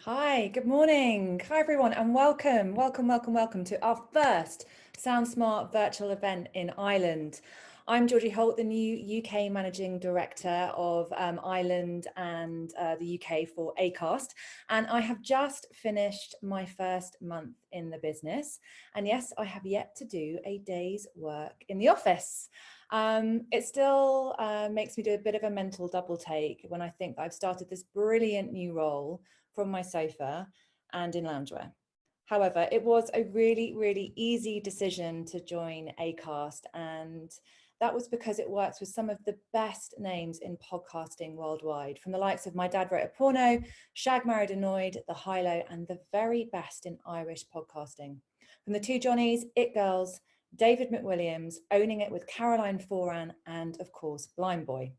Hi, good morning. Hi, everyone, and welcome to our first Sound Smart virtual event in Ireland. I'm Georgie Holt, the new UK Managing Director of Ireland and the UK for Acast. And I have just finished my first month in the business. And yes, I have yet to do a day's work in the office. It still makes me do a bit of a mental double take when I think that I've started this brilliant new role from my sofa and in loungewear. However, it was a really easy decision to join Acast, and that was because it works with some of the best names in podcasting worldwide, from the likes of My Dad Wrote a Porno, Shag Married Annoyed, The High-Low, and the very best in Irish podcasting. From the two Johnnies, It Girls, David McWilliams, Owning It with Caroline Foran, and of course, Blind Boy.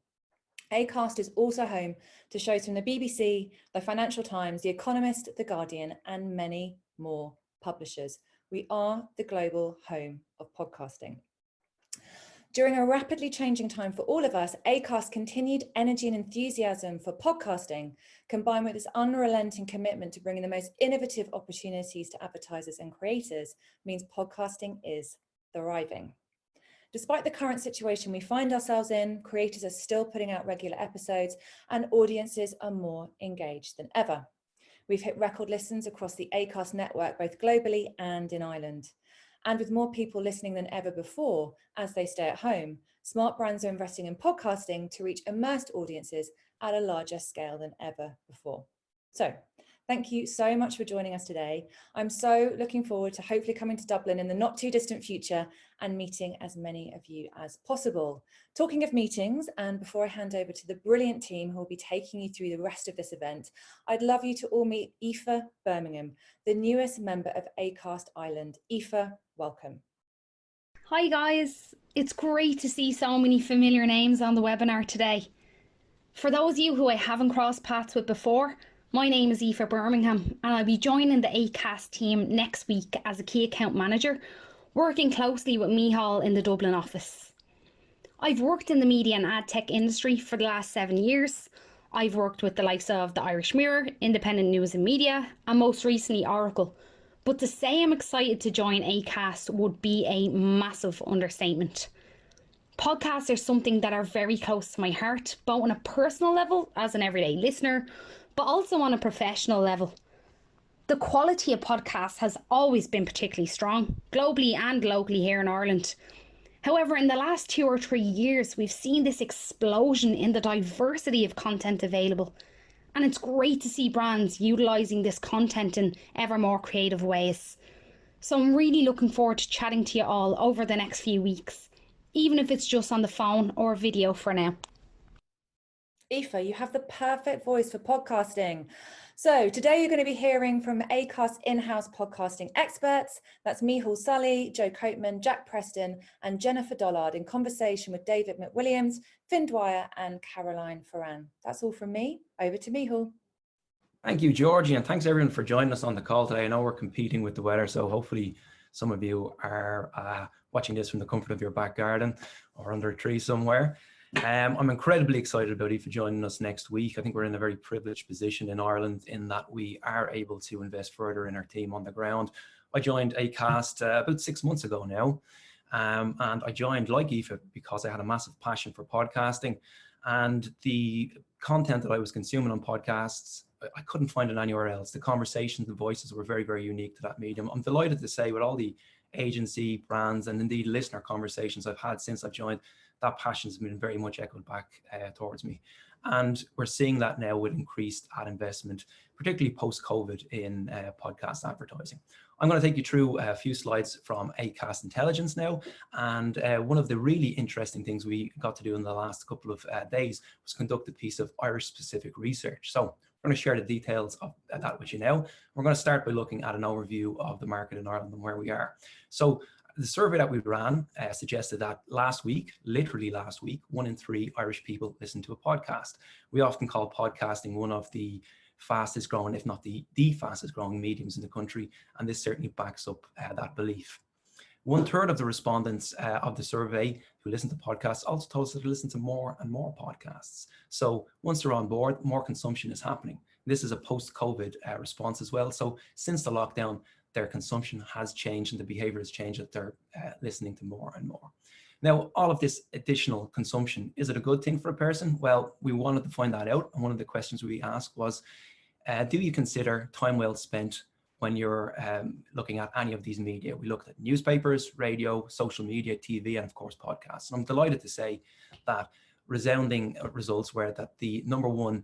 Acast is also home to shows from the BBC, the Financial Times, The Economist, The Guardian, and many more publishers. We are the global home of podcasting. During a rapidly changing time for all of us, Acast's continued energy and enthusiasm for podcasting, combined with its unrelenting commitment to bringing the most innovative opportunities to advertisers and creators, means podcasting is thriving. Despite the current situation we find ourselves in, creators are still putting out regular episodes and audiences are more engaged than ever. We've hit record listens across the Acast network, both globally and in Ireland. And with more people listening than ever before as they stay at home, smart brands are investing in podcasting to reach immersed audiences at a larger scale than ever before. So, thank you so much for joining us today. I'm so looking forward to hopefully coming to Dublin in the not too distant future and meeting as many of you as possible. Talking of meetings, and before I hand over to the brilliant team who will be taking you through the rest of this event, I'd love you to all meet Aoife Birmingham, the newest member of Acast Ireland. Aoife, welcome. Hi guys, it's great to see so many familiar names on the webinar today. For those of you who I haven't crossed paths with before, my name is Aoife Birmingham and I'll be joining the Acast team next week as a key account manager, working closely with Micheál in the Dublin office. I've worked in the media and ad tech industry for the last 7 years. I've worked with the likes of the Irish Mirror, Independent News and Media, and most recently Oracle. But to say I'm excited to join Acast would be a massive understatement. Podcasts are something that are very close to my heart, both on a personal level as an everyday listener, but also on a professional level. The quality of podcasts has always been particularly strong, globally and locally here in Ireland. However, in the last 2 or 3 years, we've seen this explosion in the diversity of content available. And it's great to see brands utilising this content in ever more creative ways. So I'm really looking forward to chatting to you all over the next few weeks, even if it's just on the phone or video for now. Aoife, you have the perfect voice for podcasting. So today you're going to be hearing from Acast in-house podcasting experts. That's Micheál Sully, Joe Coatman, Jack Preston, and Jennifer Dollard in conversation with David McWilliams, Finbar Dwyer, and Caroline Foran. That's all from me. Over to Micheál. Thank you, Georgie, and thanks everyone for joining us on the call today. I know we're competing with the weather, so hopefully some of you are watching this from the comfort of your back garden or under a tree somewhere. I'm incredibly excited about Aoife joining us next week. I think we're in a very privileged position in Ireland in that we are able to invest further in our team on the ground. I joined Acast about 6 months ago now, and I joined like Aoife because I had a massive passion for podcasting, and the content that I was consuming on podcasts, I couldn't find it anywhere else. The conversations, the voices were very unique to that medium. I'm delighted to say with all the agency, brands, and indeed listener conversations I've had since I've joined, that passion has been very much echoed back towards me. And we're seeing that now with increased ad investment, particularly post-COVID in podcast advertising. I'm going to take you through a few slides from Acast Intelligence now. And one of the really interesting things we got to do in the last couple of days was conduct a piece of Irish-specific research. So we're going to share the details of that with you now. We're going to start by looking at an overview of the market in Ireland and where we are. So the survey that we ran suggested that literally last week, 1 in 3 Irish people listen to a podcast. We often call podcasting one of the fastest growing, if not the fastest growing mediums in the country. And this certainly backs up that belief. 1/3 of the respondents of the survey who listen to podcasts also told us that they listen to more and more podcasts. So once they're on board, more consumption is happening. This is a post-COVID response as well. So since the lockdown, their consumption has changed and the behavior has changed, that they're listening to more and more. Now, all of this additional consumption, is it a good thing for a person? Well, we wanted to find that out. And one of the questions we asked was, do you consider time well spent when you're looking at any of these media? We looked at newspapers, radio, social media, TV, and of course, podcasts. And I'm delighted to say that resounding results were that the number one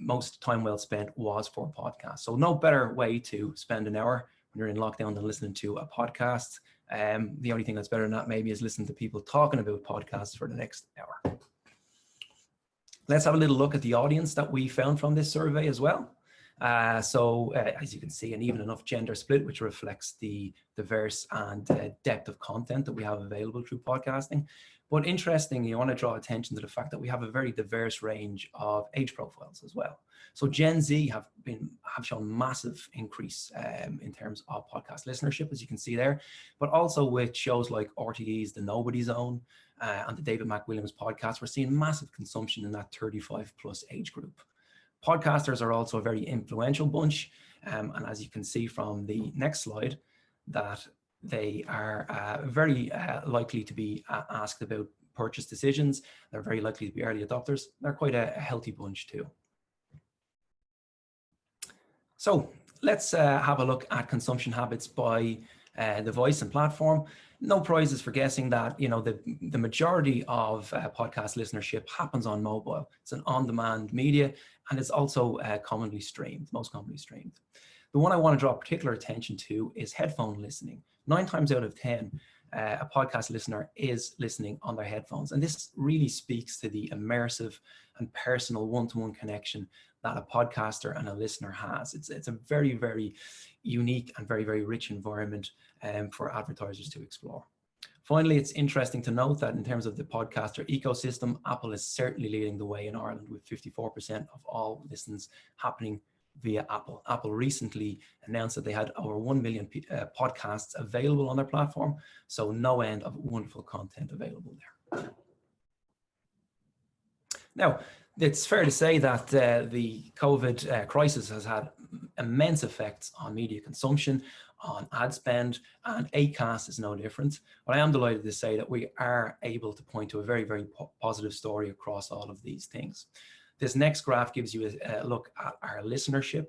most time well spent was for podcasts. So no better way to spend an hour when you're in lockdown than listening to a podcast. The only thing that's better than that maybe is listening to people talking about podcasts for the next hour. Let's have a little look at the audience that we found from this survey as well. So as you can see, an even enough gender split, which reflects the diverse and depth of content that we have available through podcasting. But interestingly, I want to draw attention to the fact that we have a very diverse range of age profiles as well. So Gen Z have shown massive increase in terms of podcast listenership, as you can see there, but also with shows like RTE's The Nobody Zone and the David McWilliams Podcast, we're seeing massive consumption in that 35 plus age group. Podcasters are also a very influential bunch, and as you can see from the next slide, that they are very likely to be asked about purchase decisions. They're very likely to be early adopters. They're quite a healthy bunch too. So let's have a look at consumption habits by device and platform. No prizes for guessing that, you know, the majority of podcast listenership happens on mobile. It's an on-demand media, and it's also commonly streamed, most commonly streamed. The one I want to draw particular attention to is headphone listening. 9 times out of 10, a podcast listener is listening on their headphones. And this really speaks to the immersive and personal one-to-one connection that a podcaster and a listener has. It's a very, very unique and very, very rich environment for advertisers to explore. Finally, it's interesting to note that in terms of the podcaster ecosystem, Apple is certainly leading the way in Ireland with 54% of all listens happening via Apple. Apple recently announced that they had over 1 million podcasts available on their platform, so no end of wonderful content available there. Now, it's fair to say that the COVID crisis has had immense effects on media consumption, on ad spend, and Acast is no different. But I am delighted to say that we are able to point to a very, very positive story across all of these things. This next graph gives you a look at our listenership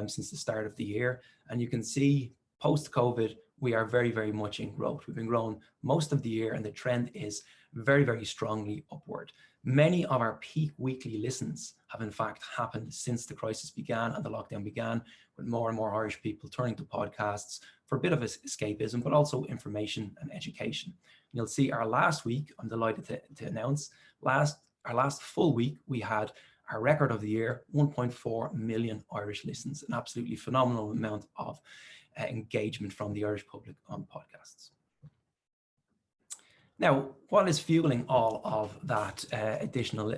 since the start of the year. And you can see post-COVID, we are very, very much in growth. We've been growing most of the year, and the trend is very, very strongly upward. Many of our peak weekly listens have in fact happened since the crisis began and the lockdown began, with more and more Irish people turning to podcasts for a bit of escapism, but also information and education. You'll see our last week, I'm delighted to announce, our last full week, we had our record of the year, 1.4 million Irish listens, an absolutely phenomenal amount of engagement from the Irish public on podcasts. Now, what is fueling all of that additional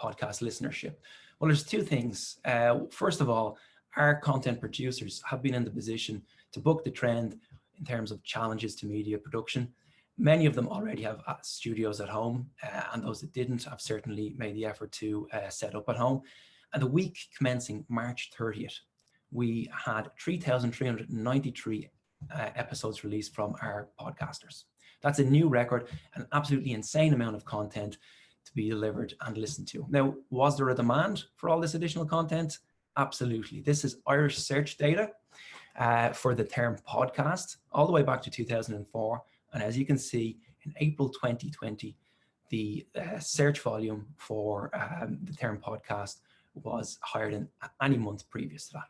podcast listenership? Well, there's two things. First of all, our content producers have been in the position to book the trend in terms of challenges to media production. Many of them already have studios at home, and those that didn't have certainly made the effort to set up at home. And the week commencing March 30th, we had 3,393 episodes released from our podcasters. That's a new record, an absolutely insane amount of content to be delivered and listened to. Now, was there a demand for all this additional content? Absolutely. This is Irish search data for the term podcast all the way back to 2004. And as you can see, in April 2020, the search volume for the term podcast was higher than any month previous to that.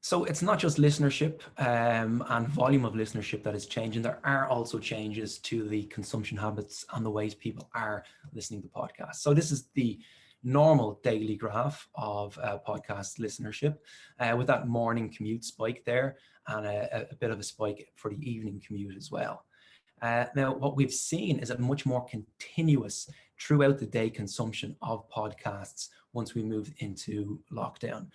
So it's not just listenership and volume of listenership that is changing. There are also changes to the consumption habits and the ways people are listening to podcasts. So this is the normal daily graph of podcast listenership with that morning commute spike there and a bit of a spike for the evening commute as well. Now, what we've seen is a much more continuous throughout the day consumption of podcasts once we moved into lockdown.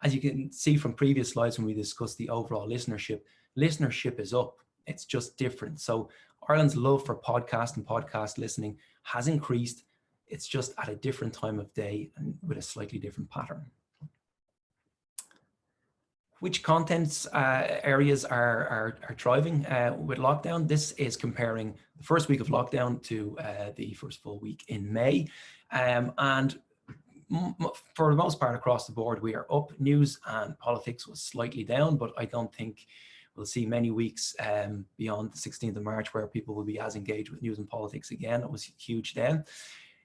As you can see from previous slides when we discussed the overall listenership is up. It's just different. So Ireland's love for podcast and podcast listening has increased It's just at a different time of day and with a slightly different pattern. Which contents areas are thriving with lockdown? This is comparing the first week of lockdown to the first full week in May. And for the most part across the board, we are up. News and politics was slightly down, but I don't think we'll see many weeks beyond the 16th of March where people will be as engaged with news and politics again. It was huge then.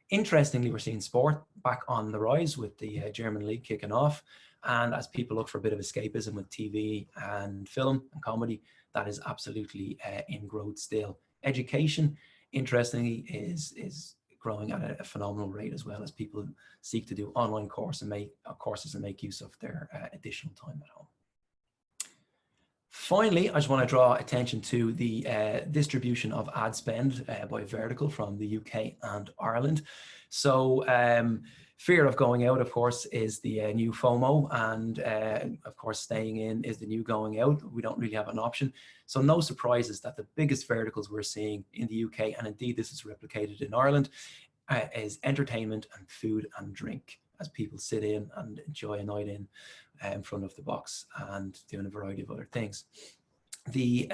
Interestingly, we're seeing sport back on the rise with the German league kicking off. And as people look for a bit of escapism with TV and film and comedy, that is absolutely in growth still. Education, interestingly, is growing at a phenomenal rate as well as people seek to do online courses and make use of their additional time at home. Finally, I just want to draw attention to the distribution of ad spend by vertical from the UK and Ireland. So fear of going out, of course, is the new FOMO, and of course, staying in is the new going out. We don't really have an option. So no surprises that the biggest verticals we're seeing in the UK, and indeed this is replicated in Ireland, is entertainment and food and drink, as people sit in and enjoy a night in front of the box and doing a variety of other things. The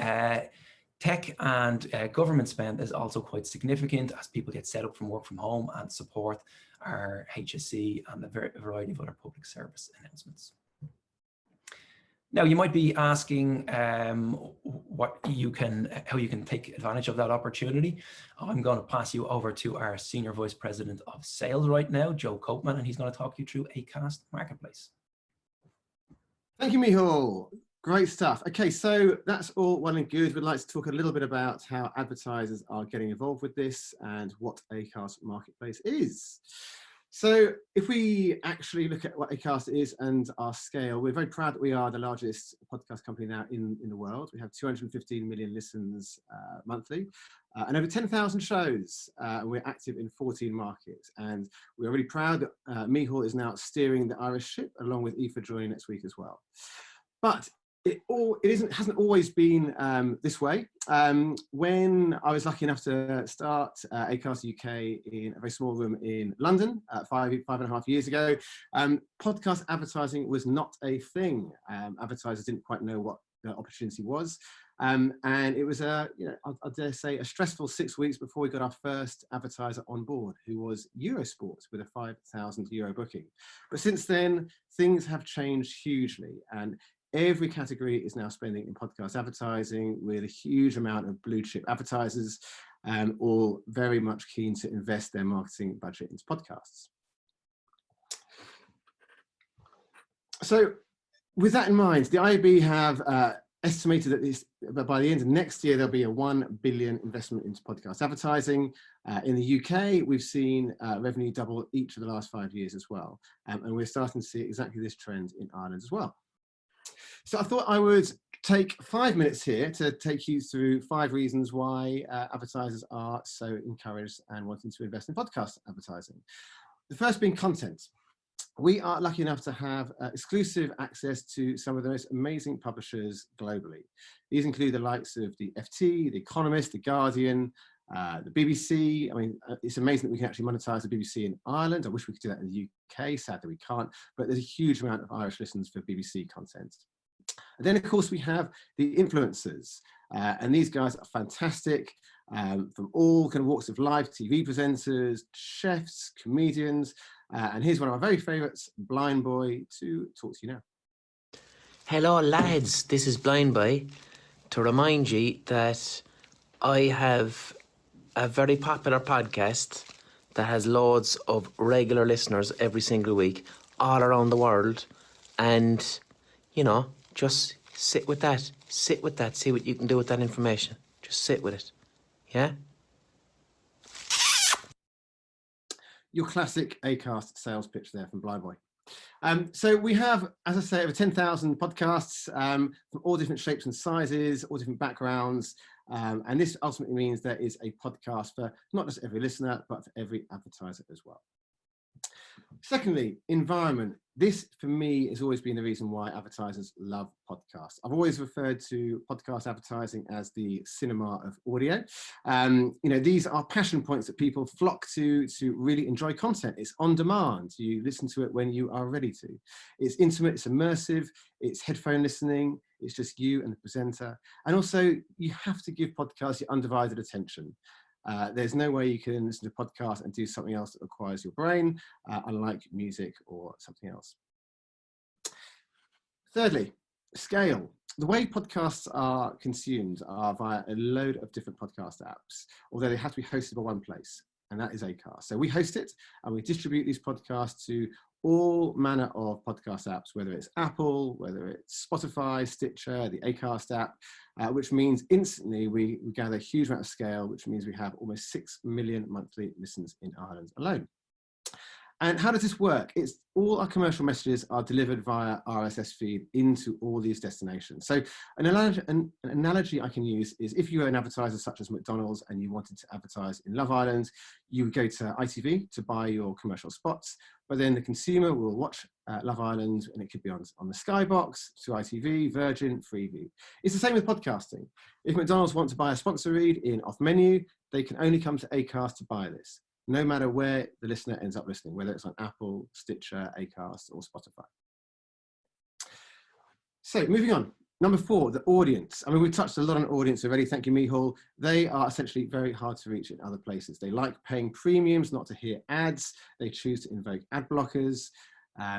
tech and government spend is also quite significant as people get set up from work from home and support our HSE and a variety of other public service announcements. Now, you might be asking how you can take advantage of that opportunity. I'm going to pass you over to our Senior Vice President of Sales right now, Joe Copeman, and he's going to talk you through Acast Marketplace. Thank you, Michal. Great stuff. Okay, so that's all well and good. We'd like to talk a little bit about how advertisers are getting involved with this and what Acast Marketplace is. So if we actually look at what Acast is and our scale, we're very proud that we are the largest podcast company now in the world. We have 215 million listens monthly and over 10,000 shows. We're active in 14 markets, and we're really proud that Michal is now steering the Irish ship along with Aoife joining next week as well. But it hasn't always been this way. When I was lucky enough to start Acast UK in a very small room in London 5.5 years ago, podcast advertising was not a thing. Advertisers didn't quite know what the opportunity was. And it was I dare say a stressful 6 weeks before we got our first advertiser on board, who was Eurosport with a €5,000 booking. But since then, things have changed hugely, and every category is now spending in podcast advertising, with a huge amount of blue chip advertisers, all very much keen to invest their marketing budget into podcasts. So with that in mind, the IAB have estimated that by the end of next year, there'll be a 1 billion investment into podcast advertising. In the UK, we've seen revenue double each of the last 5 years as well. And we're starting to see exactly this trend in Ireland as well. So I thought I would take 5 minutes here to take you through 5 reasons why advertisers are so encouraged and wanting to invest in podcast advertising. The first being content. We are lucky enough to have exclusive access to some of the most amazing publishers globally. These include the likes of the FT, The Economist, The Guardian, the BBC. I mean, it's amazing that we can actually monetize the BBC in Ireland. I wish we could do that in the UK. Sadly, we can't. But there's a huge amount of Irish listens for BBC content. And then, of course, we have the influencers. And these guys are fantastic, from all kind of walks of life, TV presenters, chefs, comedians. And here's one of my very favourites, Blind Boy, to talk to you now. Hello, lads. This is Blind Boy. To remind you that I have a very popular podcast that has loads of regular listeners every single week all around the world. And, you know, just sit with that, see what you can do with that information. Just sit with it, yeah? Your classic Acast sales pitch there from Blind Boy. So we have, as I say, over 10,000 podcasts from all different shapes and sizes, all different backgrounds. And this ultimately means there is a podcast for not just every listener, but for every advertiser as well. Secondly, environment. This, for me, has always been the reason why advertisers love podcasts. I've always referred to podcast advertising as the cinema of audio. These are passion points that people flock to really enjoy content. It's on demand. You listen to it when you are ready to. It's intimate, it's immersive, it's headphone listening, it's just you and the presenter. And also, you have to give podcasts your undivided attention. There's no way you can listen to a podcast and do something else that requires your brain, unlike music or something else. Thirdly, scale. The way podcasts are consumed are via a load of different podcast apps, although they have to be hosted by one place, and that is Acast. So we host it and we distribute these podcasts to all manner of podcast apps, whether it's Apple, whether it's Spotify, Stitcher, the Acast app, which means instantly we gather a huge amount of scale, which means we have almost 6 million monthly listens in Ireland alone. And how does this work? It's all our commercial messages are delivered via RSS feed into all these destinations. So an analogy I can use is if you were an advertiser such as McDonald's and you wanted to advertise in Love Island, you would go to ITV to buy your commercial spots, but then the consumer will watch Love Island, and it could be on the Skybox, to ITV, Virgin, Freeview. It's the same with podcasting. If McDonald's want to buy a sponsor read in Off Menu, they can only come to Acast to buy this, no matter where the listener ends up listening, whether it's on Apple, Stitcher, Acast, or Spotify. So moving on. Number 4, the audience. I mean, we've touched a lot on audience already. Thank you, Mihal. They are essentially very hard to reach in other places. They like paying premiums, not to hear ads. They choose to invoke ad blockers,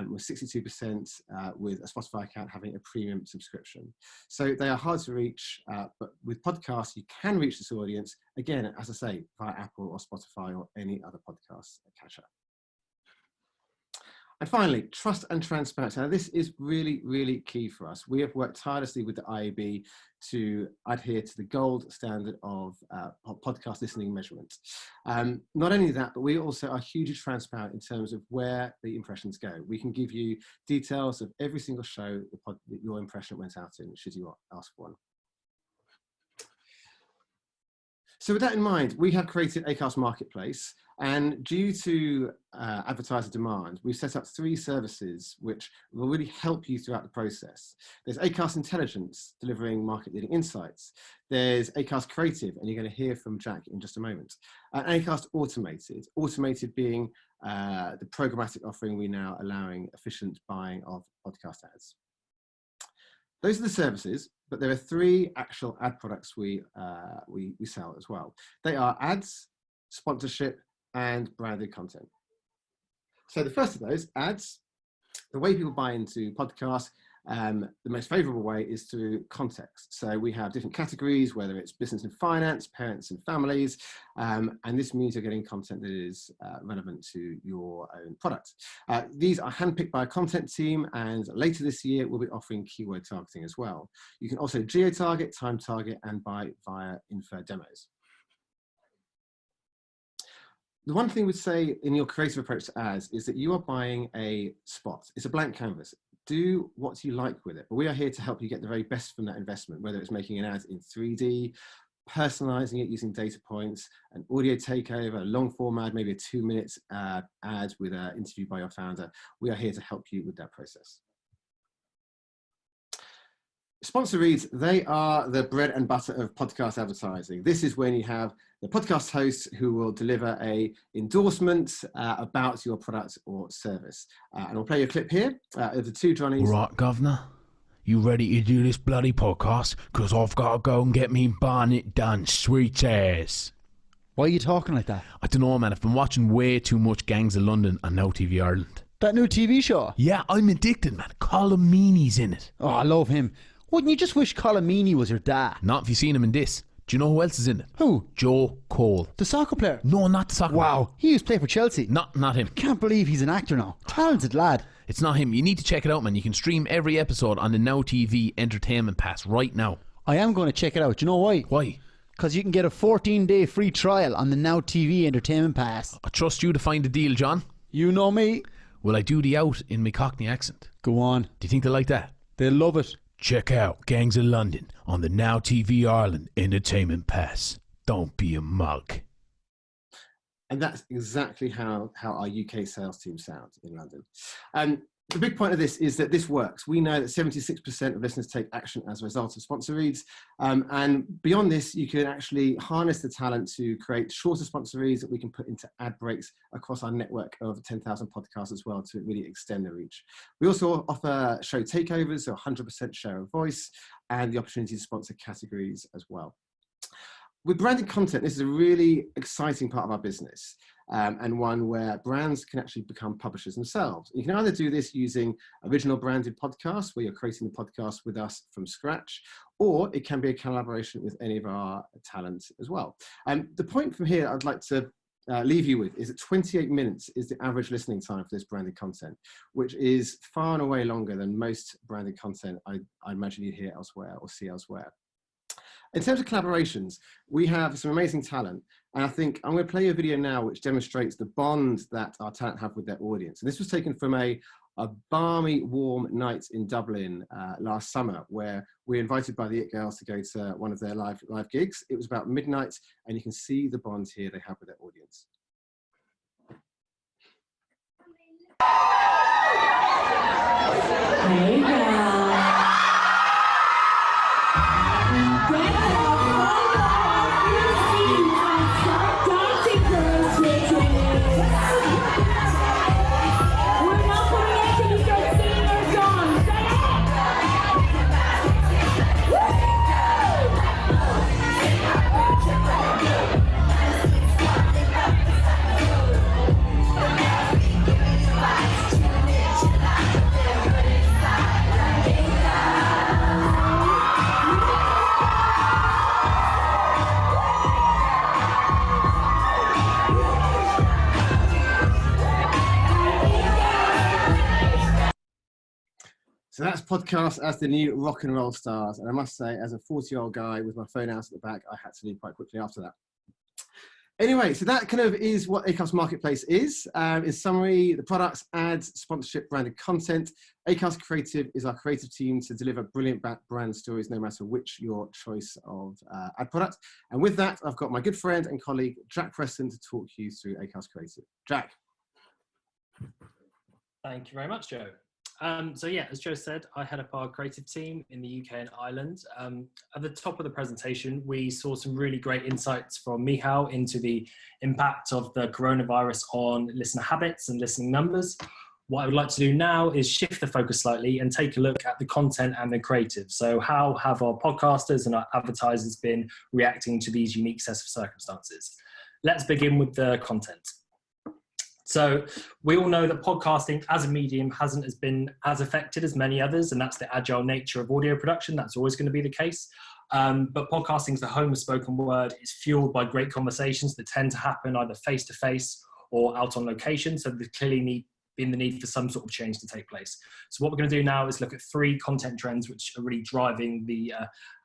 with 62% with a Spotify account having a premium subscription. So they are hard to reach, but with podcasts, you can reach this audience, again, as I say, via Apple or Spotify or any other podcast catcher. And finally, trust and transparency. Now, this is really, really key for us. We have worked tirelessly with the IAB to adhere to the gold standard of podcast listening measurement. Not only that, but we also are hugely transparent in terms of where the impressions go. We can give you details of every single show that your impression went out in, should you ask for one. So with that in mind, we have created Acast Marketplace, and due to advertiser demand, we've set up 3 services which will really help you throughout the process. There's Acast Intelligence, delivering market-leading insights. There's Acast Creative, and you're going to hear from Jack in just a moment. And Acast Automated being the programmatic offering we now allowing efficient buying of podcast ads. Those are the services, but there are 3 actual ad products we sell as well. They are ads, sponsorship, and branded content. So the first of those, ads, the way people buy into podcasts, the most favorable way is through context. So we have different categories, whether it's business and finance, parents and families, and this means you're getting content that is relevant to your own product. These are handpicked by a content team, and later this year we'll be offering keyword targeting as well. You can also geo-target, time target, and buy via info demos. The one thing we'd say in your creative approach to ads is that you are buying a spot. It's a blank canvas. Do what you like with it. But we are here to help you get the very best from that investment, whether it's making an ad in 3D, personalizing it using data points, an audio takeover, a long form ad, maybe a 2-minute ad with an interview by your founder. We are here to help you with that process. Sponsor reads, they are the bread and butter of podcast advertising. This is when you have the podcast host who will deliver a endorsement about your product or service. And I'll play you a clip here of the 2 Johnnies. All right, Governor, you ready to do this bloody podcast? Because I've got to go and get me bonnet done, sweet ass. Why are you talking like that? I don't know, man. I've been watching way too much Gangs of London on Now TV Ireland. That new TV show? Yeah, I'm addicted, man. Colin Meaney's in it. Oh, I love him. Wouldn't you just wish Colin Meaney was your dad? Not if you've seen him in this. Do you know who else is in it? Who? Joe Cole. The soccer player? No, not the soccer player. Wow, he used to play for Chelsea. Not him. Can't believe he's an actor now. Talented lad. It's not him. You need to check it out, man. You can stream every episode on the Now TV Entertainment Pass right now. I am going to check it out. Do you know why? Why? Because you can get a 14-day free trial on the Now TV Entertainment Pass. I trust you to find a deal, John. You know me. Will I do the out in my Cockney accent? Go on. Do you think they like that? They'll love it. Check out Gangs of London on the Now TV Ireland Entertainment Pass. Don't be a mug. And that's exactly how our UK sales team sounds in London. The big point of this is that this works. We know that 76% of listeners take action as a result of sponsor reads. And beyond this, you can actually harness the talent to create shorter sponsor reads that we can put into ad breaks across our network of 10,000 podcasts as well to really extend the reach. We also offer show takeovers, so 100% share of voice, and the opportunity to sponsor categories as well. With branded content, this is a really exciting part of our business. And one where brands can actually become publishers themselves. You can either do this using original branded podcasts, where you're creating the podcast with us from scratch, or it can be a collaboration with any of our talent as well. The point from here I'd like to leave you with is that 28 minutes is the average listening time for this branded content, which is far and away longer than most branded content I imagine you hear elsewhere or see elsewhere. In terms of collaborations, we have some amazing talent. And I think I'm going to play you a video now which demonstrates the bond that our talent have with their audience. And this was taken from a balmy, warm night in Dublin last summer, where we were invited by the It Girls to go to one of their live gigs. It was about midnight, and you can see the bond here they have with their audience. Hey girl. So that's podcast as the new rock and roll stars. And I must say, as a 40-year-old guy with my phone out at the back, I had to leave quite quickly after that. Anyway, so that kind of is what Acast Marketplace is. In summary, the products, ads, sponsorship, branded content. Acast Creative is our creative team to deliver brilliant brand stories, no matter which your choice of ad product. And with that, I've got my good friend and colleague, Jack Preston, to talk you through Acast Creative. Jack. Thank you very much, Joe. So yeah, as Joe said, I head up our creative team in the UK and Ireland. At the top of the presentation, we saw some really great insights from Michal into the impact of the coronavirus on listener habits and listening numbers. What I would like to do now is shift the focus slightly and take a look at the content and the creative. So how have our podcasters and our advertisers been reacting to these unique sets of circumstances? Let's begin with the content. So we all know that podcasting as a medium hasn't been as affected as many others, and that's the agile nature of audio production. That's always going to be the case. But podcasting is the home of spoken word. It's fueled by great conversations that tend to happen either face-to-face or out on location. So there's clearly been the need for some sort of change to take place. So what we're going to do now is look at 3 content trends which are really driving the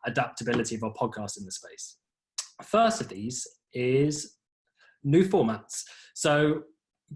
adaptability of our podcast in the space. First of these is new formats. So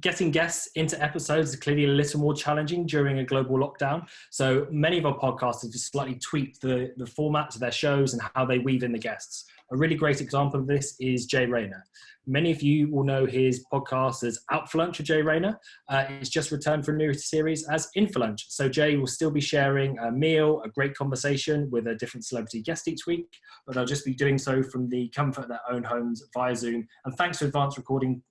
getting guests into episodes is clearly a little more challenging during a global lockdown. So many of our podcasters have just slightly tweaked the format of their shows and how they weave in the guests. A really great example of this is Jay Rayner. Many of you will know his podcast as Out for Lunch with Jay Rayner. It's just returned for a new series as In for Lunch. So Jay will still be sharing a meal, a great conversation with a different celebrity guest each week, but they'll just be doing so from the comfort of their own homes via Zoom. And thanks to advanced recording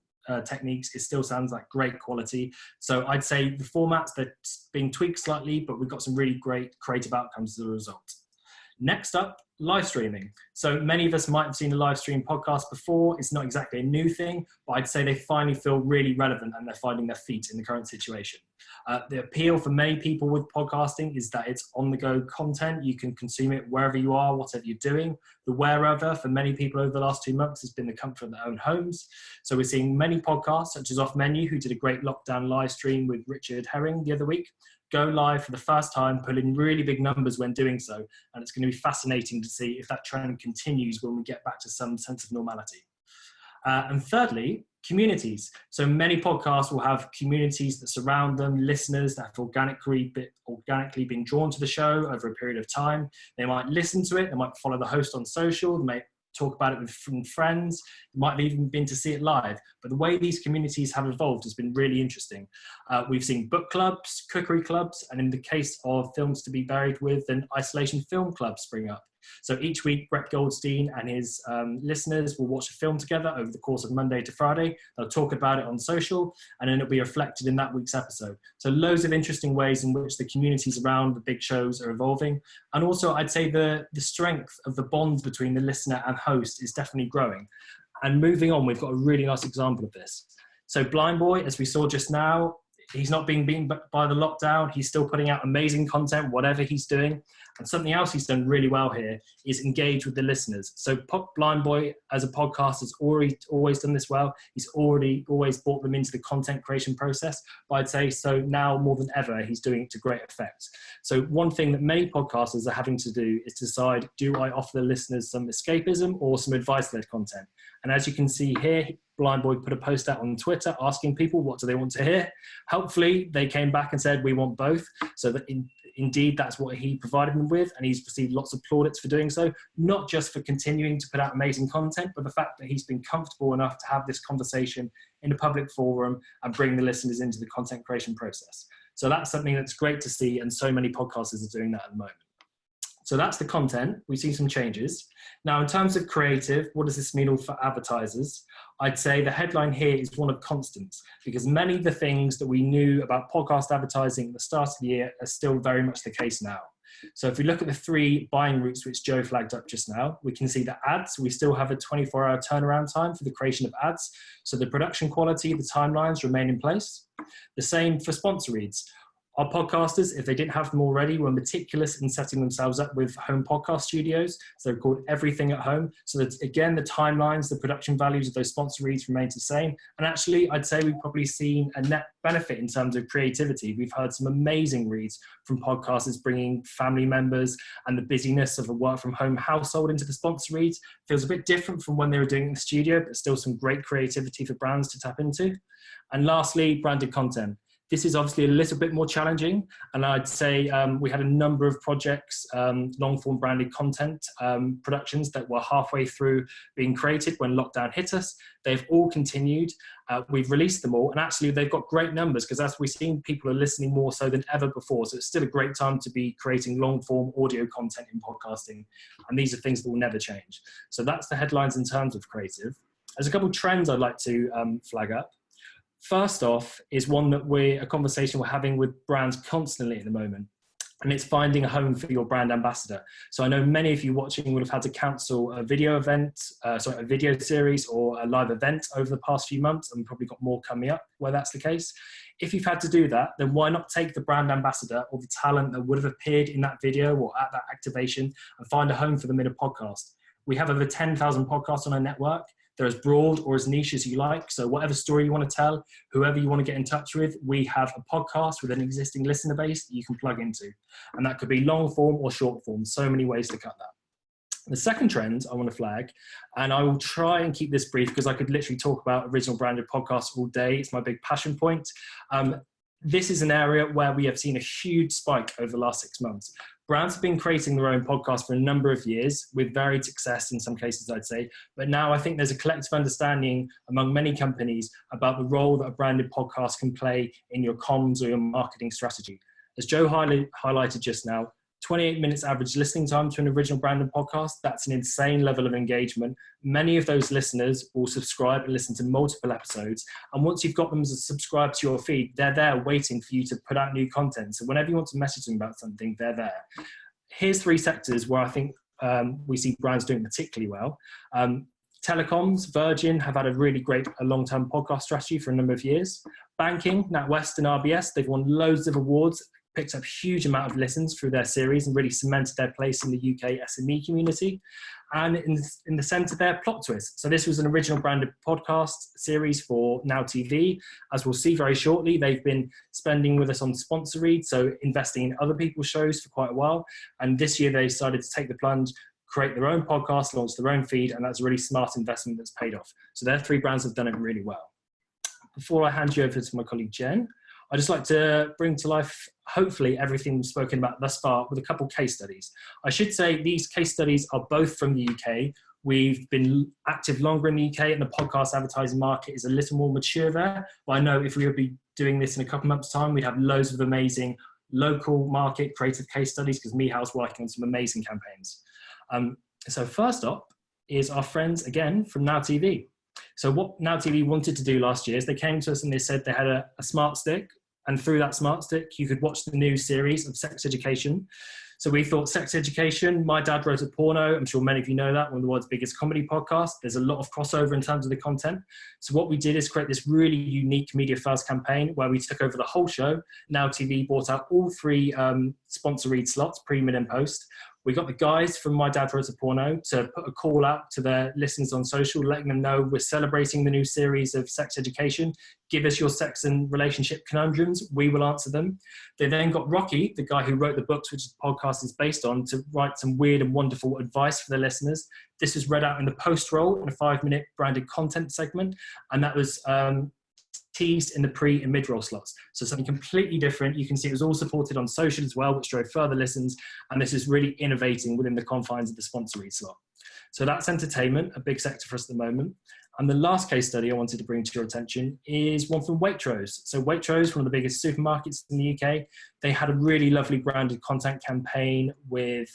techniques, it still sounds like great quality. So I'd say the formats, they're being tweaked slightly, but we've got some really great creative outcomes as a result. Next up, live streaming. So many of us might have seen a live stream podcast before. It's not exactly a new thing, but I'd say they finally feel really relevant and they're finding their feet in the current situation. The appeal for many people with podcasting is that it's on-the-go content. You can consume it wherever you are, whatever you're doing. The wherever for many people over the last 2 months has been the comfort of their own homes. So we're seeing many podcasts, such as Off Menu, who did a great lockdown live stream with Richard Herring the other week, go live for the first time, pull in really big numbers when doing so. And it's going to be fascinating to see if that trend continues when we get back to some sense of normality. And thirdly, communities. So many podcasts will have communities that surround them, listeners that have organically been drawn to the show over a period of time. They might listen to it, they might follow the host on social, they talk about it with friends. You might have even been to see it live. But the way these communities have evolved has been really interesting. We've seen book clubs, cookery clubs, and in the case of films to be buried with, then isolation film clubs spring up. So each week, Brett Goldstein and his listeners will watch a film together over the course of Monday to Friday. They'll talk about it on social, and then it'll be reflected in that week's episode. So loads of interesting ways in which the communities around the big shows are evolving. And also, I'd say the strength of the bonds between the listener and host is definitely growing. And moving on, we've got a really nice example of this. So Blind Boy, as we saw just now, he's not being beaten by the lockdown. He's still putting out amazing content, whatever he's doing. And something else he's done really well here is engage with the listeners. So Blind Boy as a podcast has always done this well. He's always brought them into the content creation process. But I'd say so now more than ever, he's doing it to great effect. So one thing that many podcasters are having to do is decide, do I offer the listeners some escapism or some advice-led content? And as you can see here, Blind Boy put a post out on Twitter asking people what do they want to hear. Helpfully, they came back and said, we want both. So that indeed, that's what he provided them with. And he's received lots of plaudits for doing so, not just for continuing to put out amazing content, but the fact that he's been comfortable enough to have this conversation in a public forum and bring the listeners into the content creation process. So that's something that's great to see. And so many podcasters are doing that at the moment. So that's the content. We've seen some changes. Now, in terms of creative, what does this mean for advertisers? I'd say the headline here is one of constants, because many of the things that we knew about podcast advertising at the start of the year are still very much the case now. So if we look at the 3 buying routes which Joe flagged up just now, we can see that ads, we still have a 24-hour turnaround time for the creation of ads. So the production quality, the timelines remain in place. The same for sponsor reads. Our podcasters, if they didn't have them already, were meticulous in setting themselves up with home podcast studios. So they're called Everything at Home. So that, again, the timelines, the production values of those sponsor reads remain the same. And actually, I'd say we've probably seen a net benefit in terms of creativity. We've heard some amazing reads from podcasters bringing family members and the busyness of a work from home household into the sponsor reads. Feels a bit different from when they were doing it in the studio, but still some great creativity for brands to tap into. And lastly, branded content. This is obviously a little bit more challenging, and I'd say we had a number of projects, long-form branded content productions that were halfway through being created when lockdown hit us. They've all continued. We've released them all, and actually they've got great numbers because as we've seen, people are listening more so than ever before. So it's still a great time to be creating long-form audio content in podcasting, and these are things that will never change. So that's the headlines in terms of creative. There's a couple of trends I'd like to flag up. First off is one that a conversation we're having with brands constantly at the moment, and it's finding a home for your brand ambassador. So I know many of you watching would have had to cancel a video series or a live event over the past few months, and probably got more coming up where that's the case. If you've had to do that, then why not take the brand ambassador or the talent that would have appeared in that video or at that activation and find a home for them in a podcast? We have over 10,000 podcasts on our network. They're as broad or as niche as you like. So whatever story you want to tell, whoever you want to get in touch with, we have a podcast with an existing listener base that you can plug into. And that could be long form or short form. So many ways to cut that. The second trend I want to flag, and I will try and keep this brief because I could literally talk about original branded podcasts all day. It's my big passion point. This is an area where we have seen a huge spike over the last 6 months. Brands have been creating their own podcasts for a number of years with varied success in some cases, I'd say. But now I think there's a collective understanding among many companies about the role that a branded podcast can play in your comms or your marketing strategy. As Joe highlighted just now, 28 minutes average listening time to an original branded podcast. That's an insane level of engagement. Many of those listeners will subscribe and listen to multiple episodes. And once you've got them to subscribe to your feed, they're there waiting for you to put out new content. So whenever you want to message them about something, they're there. Here's 3 sectors where I think we see brands doing particularly well. Telecoms, Virgin have had a really great long-term podcast strategy for a number of years. Banking, NatWest and RBS, they've won loads of awards, picked up huge amount of listens through their series and really cemented their place in the UK SME community. And in the centre there, Plot Twist. So this was an original branded podcast series for Now TV. As we'll see very shortly, they've been spending with us on sponsor reads, so investing in other people's shows for quite a while. And this year they decided to take the plunge, create their own podcast, launch their own feed, and that's a really smart investment that's paid off. So their 3 brands have done it really well. Before I hand you over to my colleague Jen, I'd just like to bring to life, hopefully, everything we've spoken about thus far with a couple case studies. I should say these case studies are both from the UK. We've been active longer in the UK, and the podcast advertising market is a little more mature there. But I know if we would be doing this in a couple of months' time, we'd have loads of amazing local market creative case studies, because Mihal's working on some amazing campaigns. So first up is our friends again from Now TV. So what Now TV wanted to do last year is they came to us and they said they had a smart stick, and through that smart stick you could watch the new series of Sex Education. So we thought Sex Education, My Dad Wrote a Porno, I'm sure many of you know that, one of the world's biggest comedy podcasts. There's a lot of crossover in terms of the content. So what we did is create this really unique media first campaign where we took over the whole show. Now TV bought out all 3 sponsor read slots, pre, mid and post. We got the guys from My Dad Wrote a Porno to put a call out to their listeners on social, letting them know we're celebrating the new series of Sex Education. Give us your sex and relationship conundrums. We will answer them. They then got Rocky, the guy who wrote the books, which the podcast is based on, to write some weird and wonderful advice for their listeners. This was read out in the post roll in a 5-minute branded content segment. And that was teased in the pre and mid-roll slots. So something completely different. You can see it was all supported on social as well, which drove further listens. And this is really innovating within the confines of the sponsor read slot. So that's entertainment, a big sector for us at the moment. And the last case study I wanted to bring to your attention is one from Waitrose. So Waitrose, one of the biggest supermarkets in the UK, they had a really lovely branded content campaign with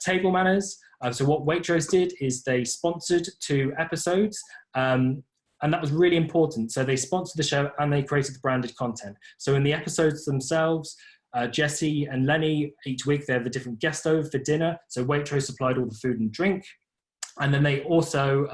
table manners. So what Waitrose did is they sponsored 2 episodes, and that was really important. So they sponsored the show and they created the branded content. So in the episodes themselves, Jesse and Lenny, each week they have a different guest over for dinner. So Waitrose supplied all the food and drink. And then they also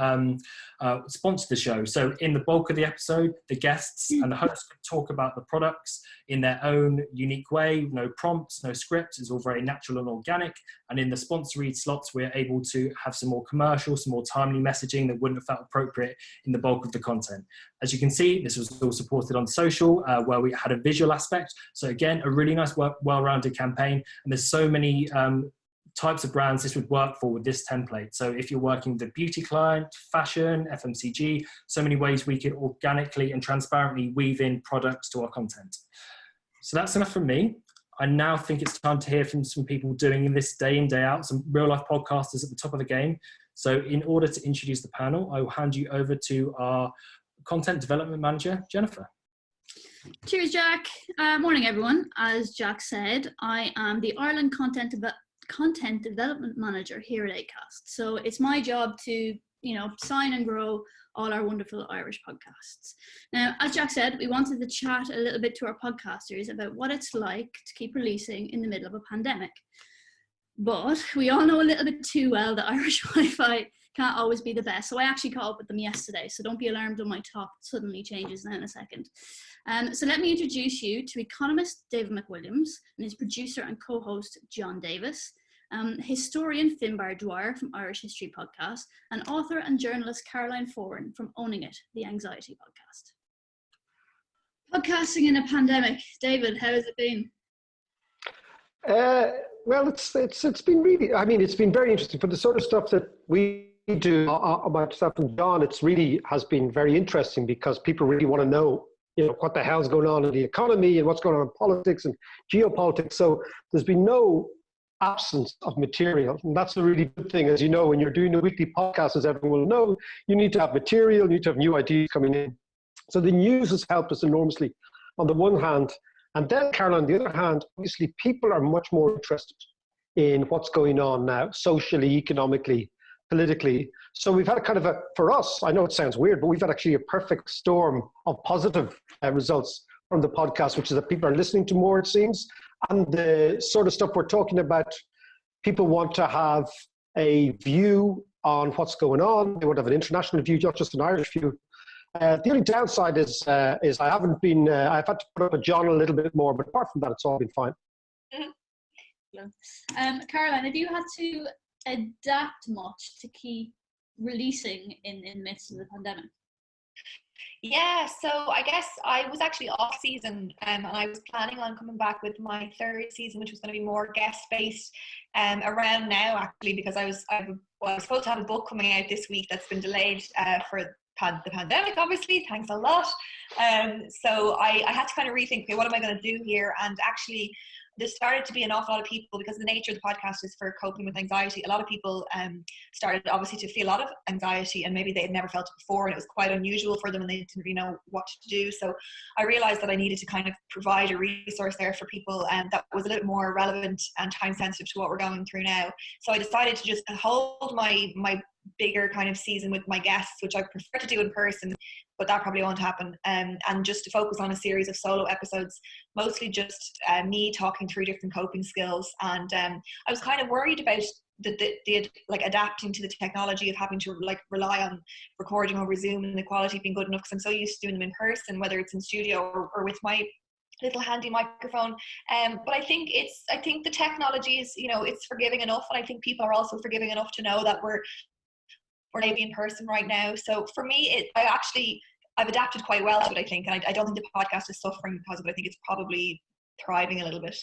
sponsored the show. So in the bulk of the episode, the guests and the host could talk about the products in their own unique way, no prompts, no scripts. It's all very natural and organic. And in the sponsor read slots, we're able to have some more commercial, some more timely messaging that wouldn't have felt appropriate in the bulk of the content. As you can see, this was all supported on social, where we had a visual aspect. So again, a really nice, well-rounded campaign. And there's so many types of brands this would work for with this template. So if you're working with a beauty client, fashion, FMCG, so many ways we could organically and transparently weave in products to our content. So that's enough from me. I now think it's time to hear from some people doing this day in, day out, some real life podcasters at the top of the game. So in order to introduce the panel, I will hand you over to our content development manager, Jennifer. Cheers, Jack. Morning, everyone. As Jack said, I am the Ireland Content Development Manager here at Acast. So it's my job to, sign and grow all our wonderful Irish podcasts. Now, as Jack said, we wanted to chat a little bit to our podcasters about what it's like to keep releasing in the middle of a pandemic. But we all know a little bit too well that Irish Wi-Fi can't always be the best. So I actually caught up with them yesterday. So don't be alarmed when my talk suddenly changes now in a second. So let me introduce you to economist David McWilliams and his producer and co-host John Davis, historian Finbar Dwyer from Irish History Podcast, and author and journalist Caroline Foran from Owning It, the Anxiety Podcast. Podcasting in a pandemic. David, how has it been? Well, it's been really, it's been very interesting. For the sort of stuff that we do, myself and John, it's really has been very interesting because people really want to know, what the hell's going on in the economy and what's going on in politics and geopolitics. So there's been no absence of material. And that's a really good thing. As you know, when you're doing a weekly podcast, as everyone will know, you need to have material, you need to have new ideas coming in. So the news has helped us enormously on the one hand. And then, Caroline, on the other hand, obviously people are much more interested in what's going on now, socially, economically, politically. So we've had a kind of for us, I know it sounds weird, but we've had actually a perfect storm of positive results from the podcast, which is that people are listening to more, it seems. And the sort of stuff we're talking about, people want to have a view on what's going on. They want to have an international view, not just an Irish view. The only downside is I haven't been, I've had to put up with John a little bit more, but apart from that, it's all been fine. Caroline, have you had to adapt much to keep releasing in the midst of the pandemic? Yeah, so I guess I was actually off season and I was planning on coming back with my third season, which was going to be more guest-based around now, actually, because I was supposed to have a book coming out this week that's been delayed for the pandemic, obviously, thanks a lot. So I had to kind of rethink, okay, what am I going to do here? And actually, There started to be an awful lot of people, because the nature of the podcast is for coping with anxiety. A lot of people started obviously to feel a lot of anxiety, and maybe they had never felt it before, and it was quite unusual for them, and they didn't really know what to do. So I realized that I needed to kind of provide a resource there for people that was a little more relevant and time sensitive to what we're going through now. So I decided to just hold my bigger kind of season with my guests, which I prefer to do in person, but that probably won't happen, and just to focus on a series of solo episodes, mostly just me talking through different coping skills. And I was kind of worried about the like adapting to the technology of having to like rely on recording over Zoom and the quality being good enough, because I'm so used to doing them in person, whether it's in studio or with my little handy microphone. But I think the technology is, it's forgiving enough, and I think people are also forgiving enough to know that we're maybe in person right now. So for me, I've adapted quite well to it, I think, and I don't think the podcast is suffering because of it. I think it's probably thriving a little bit.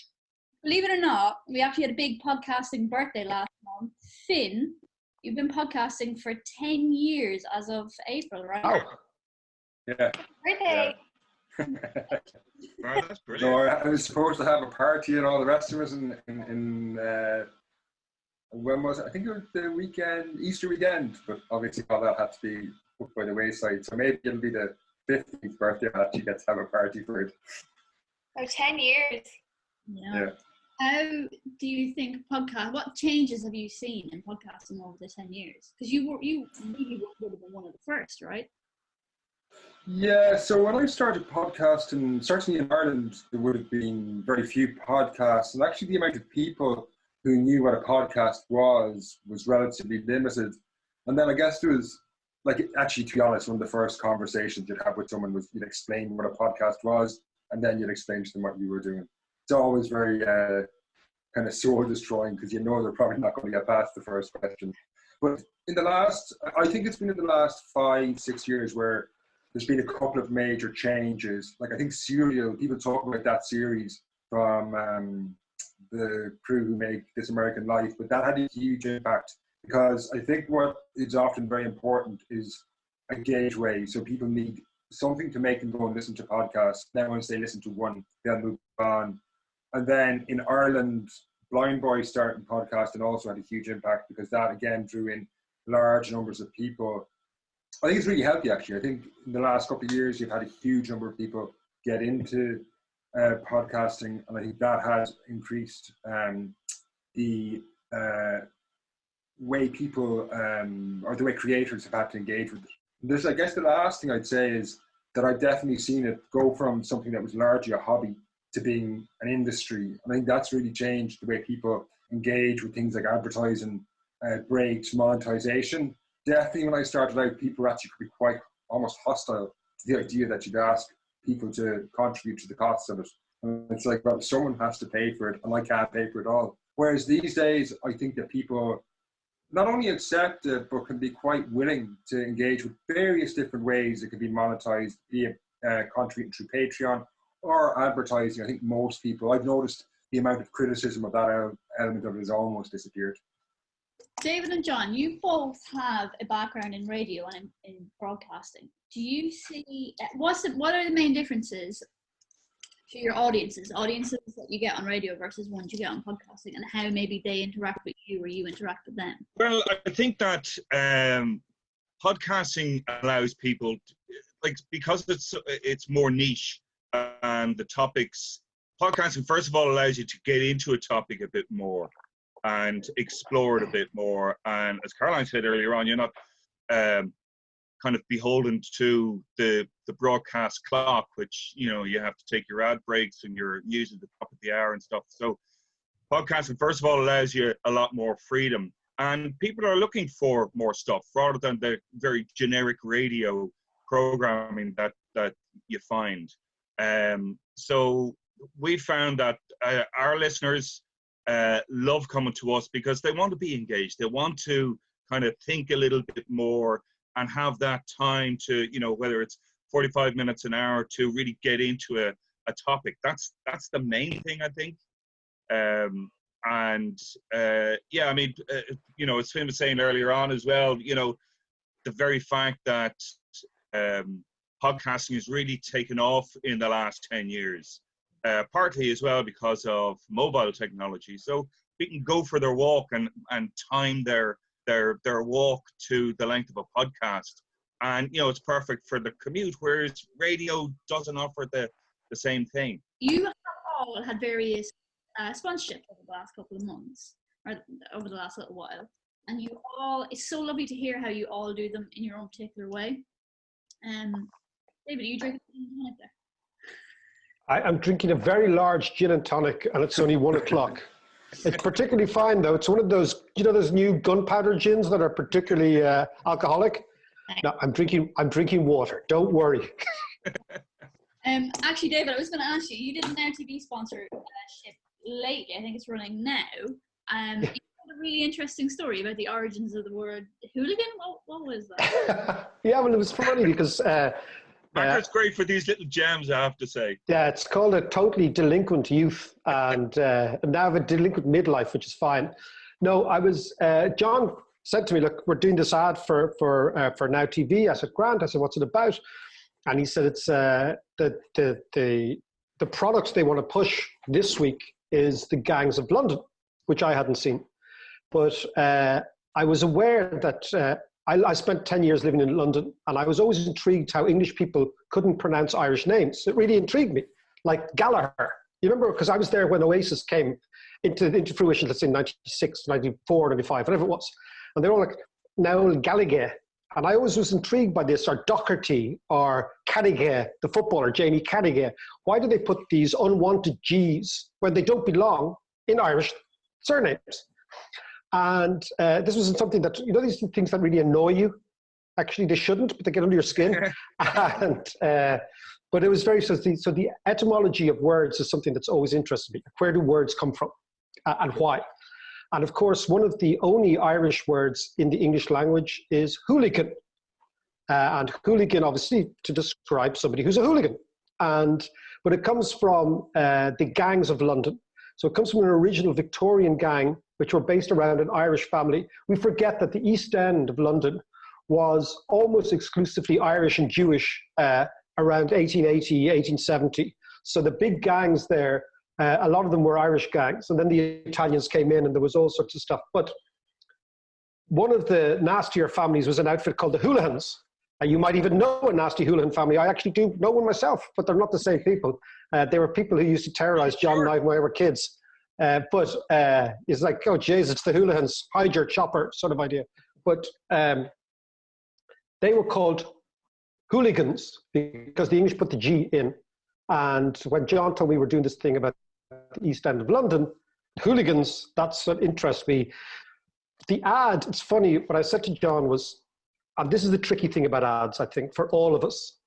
Believe it or not, we actually had a big podcasting birthday last month. Finn, you've been podcasting for 10 years as of April, right? Oh, yeah. Birthday! Yeah. Oh, that's brilliant. No, I was supposed to have a party and all the rest of us in when was it? I think it was the weekend, Easter weekend, but obviously all that had to be put by the wayside. So maybe it'll be the 15th birthday I'll actually get to have a party for it. Oh, 10 years. Yeah. How do you think what changes have you seen in podcasting over the 10 years? Because you really would have been one of the first, right? Yeah, so when I started podcasting, certainly in Ireland, there would have been very few podcasts, and actually the amount of people who knew what a podcast was relatively limited. And then I guess there was, actually, to be honest, one of the first conversations you'd have with someone was you'd explain what a podcast was, and then you'd explain to them what you were doing. It's always very kind of soul destroying, because they're probably not going to get past the first question. But I think it's been in the last 5-6 years where there's been a couple of major changes. Like I think Serial, people talk about that series from the crew who make This American Life, but that had a huge impact, because I think what is often very important is a gateway. So people need something to make them go and listen to podcasts. Then once they listen to one, they'll move on. And then in Ireland, Blind Boy starting podcasting also had a huge impact, because that again drew in large numbers of people. I think it's really healthy, actually. I think in the last couple of years, you've had a huge number of people get into podcasting, and I think that has increased the way people or the way creators have had to engage with it. This, I guess, the last thing I'd say is that I've definitely seen it go from something that was largely a hobby to being an industry. And I think that's really changed the way people engage with things like advertising, breaks, monetization. Definitely when I started out, people were actually quite almost hostile to the idea that you'd ask people to contribute to the costs of it. And it's like, well, someone has to pay for it, and I can't pay for it all. Whereas these days, I think that people not only accept it, but can be quite willing to engage with various different ways it can be monetized, be it contributing through Patreon or advertising. I think most people, I've noticed the amount of criticism of that element of it has almost disappeared. David and John, you both have a background in radio and in broadcasting. Do you see, what are the main differences to your audiences that you get on radio versus ones you get on podcasting, and how maybe they interact with you or you interact with them? Well, I think that podcasting allows people, because it's more niche, and the topics, podcasting first of all allows you to get into a topic a bit more and explore it a bit more. And as Caroline said earlier on, you're not kind of beholden to the broadcast clock, which, you have to take your ad breaks and you're using the top of the hour and stuff. So podcasting, first of all, allows you a lot more freedom. And people are looking for more stuff rather than the very generic radio programming that you find. So we found that our listeners love coming to us because they want to be engaged. They want to kind of think a little bit more and have that time to, whether it's 45 minutes, an hour, to really get into a topic. That's the main thing, I think. As Finn was saying earlier on as well, the very fact that podcasting has really taken off in the last 10 years. partly as well because of mobile technology. So we can go for their walk and time their walk to the length of a podcast. And, you know, it's perfect for the commute, whereas radio doesn't offer the same thing. You have all had various sponsorships over the last couple of months, or over the last little while. And you all, it's so lovely to hear how you all do them in your own particular way. David, are you drinking gin and tonic there? I'm drinking a very large gin and tonic, and it's only 1 o'clock. It's particularly fine, though. It's one of those, you know, those new gunpowder gins that are particularly alcoholic. No, I'm drinking water. Don't worry. Actually, David, I was going to ask you. You did an RTV sponsorship lately. I think it's running now. You had a really interesting story about the origins of the word hooligan. What was that? Yeah, well, it was funny because. It's great for these little gems, I have to say. Yeah, it's called a totally delinquent youth, and now I have a delinquent midlife, which is fine. No, I was John said to me, "Look, we're doing this ad for Now TV." I said, "Grant." I said, "What's it about?" And he said, "It's the products they want to push this week is the Gangs of London," which I hadn't seen, but I was aware that. I spent 10 years living in London, and I was always intrigued how English people couldn't pronounce Irish names. It really intrigued me, like Gallagher. You remember, because I was there when Oasis came into fruition, let's say 96, 94, 95, whatever it was. And they're all like, Noel Gallagher. And I always was intrigued by this, or Doherty, or Carragher, the footballer, Jamie Carragher. Why do they put these unwanted G's when they don't belong in Irish surnames? And this was something that, you know, these things that really annoy you. Actually, they shouldn't, but they get under your skin. But it was very, so the etymology of words is something that's always interested me. Where do words come from and why? And of course, one of the only Irish words in the English language is hooligan. And hooligan, obviously, to describe somebody who's a hooligan. But it comes from the gangs of London. So it comes from an original Victorian gang, which were based around an Irish family. We forget that the East End of London was almost exclusively Irish and Jewish around 1880, 1870. So the big gangs there, a lot of them were Irish gangs. And then the Italians came in and there was all sorts of stuff. But one of the nastier families was an outfit called the Hooligans. You might even know a nasty hooligan family. I actually do know one myself, but they're not the same people. They were people who used to terrorize John and I when we were kids. But it's like, oh, jeez, it's the hooligans, hide your chopper sort of idea. But they were called hooligans because the English put the G in. And when John told me we were doing this thing about the East End of London, hooligans, that's what interests me. The ad, it's funny, what I said to John was, and this is the tricky thing about ads, I think, for all of us,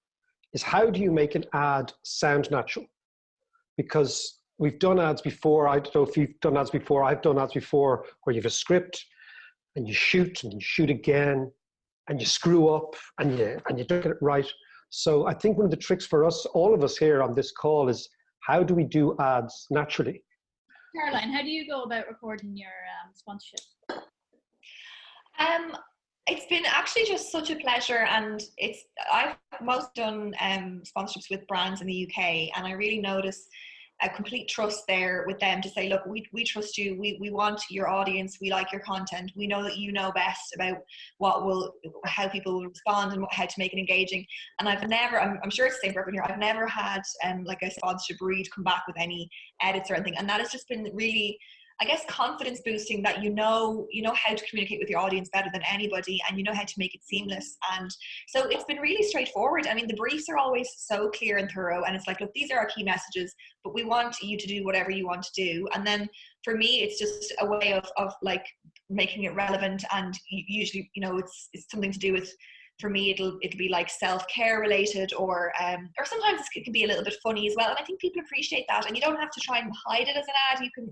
is how do you make an ad sound natural? Because we've done ads before. I don't know if you've done ads before. I've done ads before where you have a script and you shoot again and you screw up and you don't get it right. So I think one of the tricks for us, all of us here on this call, is how do we do ads naturally? Caroline, how do you go about recording your sponsorship? It's been actually just such a pleasure, and I've mostly done sponsorships with brands in the UK, and I really notice a complete trust there with them to say, look, we trust you, we want your audience, we like your content, we know that you know best about how people will respond and how to make it engaging. And I've never, I'm sure it's the same for everyone here, I've never had like a sponsorship read come back with any edits or anything, and that has just been really, I guess, confidence boosting, that you know how to communicate with your audience better than anybody, and you know how to make it seamless. And so it's been really straightforward. I mean, the briefs are always so clear and thorough, and it's like, look, these are our key messages, but we want you to do whatever you want to do. And then for me, it's just a way of like making it relevant, and usually, it's something to do with, for me, it'll be like self-care related, or sometimes it can be a little bit funny as well. And I think people appreciate that, and you don't have to try and hide it as an ad. You can,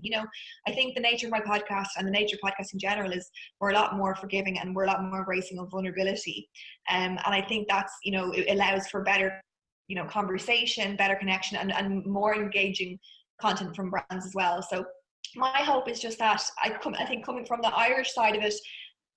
I think the nature of my podcast and the nature of podcasting in general is we're a lot more forgiving and we're a lot more embracing of vulnerability. And I think that's, it allows for better, conversation, better connection, and more engaging content from brands as well. So my hope is just that I think coming from the Irish side of it